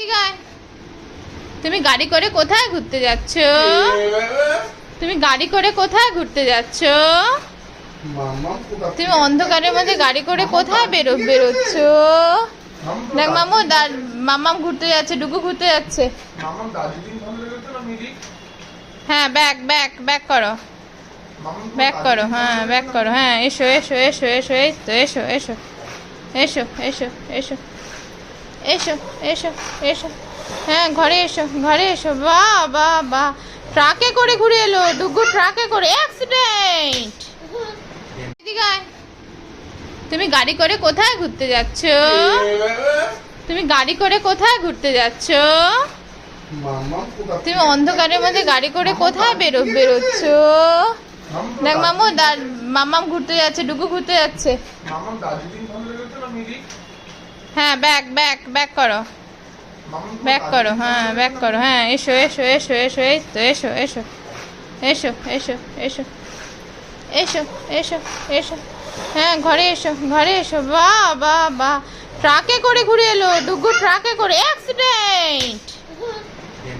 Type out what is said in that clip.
এদিকে আয়। তুমি গাড়ি করে কোথায় ঘুরতে যাচ্ছ? তুমি গাড়ি করে কোথায় ঘুরতে যাচ্ছ? তুমি অন্ধকারের মধ্যে গাড়ি করে কোথায় বেরোচ্ছ? দেখ মামু, মাম্মাম ঘুরতে যাচ্ছে, ডুগু ঘুরতে যাচ্ছে। হ্যাঁ, ব্যাক ব্যাক ব্যাক করো, ব্যাক করো, হ্যাঁ ব্যাক করো, হ্যাঁ এসো এসো এসো এসো, এই তো এসো এসো এসো এসো এসো এসো এসো এসো, হ্যাঁ ঘরে এসো, ঘরে এসো। বাহ বাহ বাহ, ট্রাকে করে ঘুরে এলো ডুগু, ট্রাকে করে। অ্যাক্সিডেন্ট। এদিকে আয়। তুমি গাড়ি করে কোথায় ঘুরতে যাচ্ছ? তুমি গাড়ি করে কোথায় ঘুরতে যাচ্ছ? তুমি অন্ধকারের মধ্যে গাড়ি করে কোথায় বেরোচ্ছ? দেখ মামু, মাম্মাম ঘুরতে যাচ্ছে, ডুগু ঘুরতে যাচ্ছে। হ্যাঁ, ব্যাক ব্যাক ব্যাক করো, ব্যাক করো, হ্যাঁ ব্যাক করো, হ্যাঁ এসো এসো এসো এসো, এই তো এসো এসো এসো এসো এসো এসো এসো এসো, হ্যাঁ ঘরে এসো, ঘরে এসো। বাহ বাহ বাহ, ট্রাকে করে ঘুরে এলো ডুগু, ট্রাকে করে। অ্যাক্সিডেন্ট।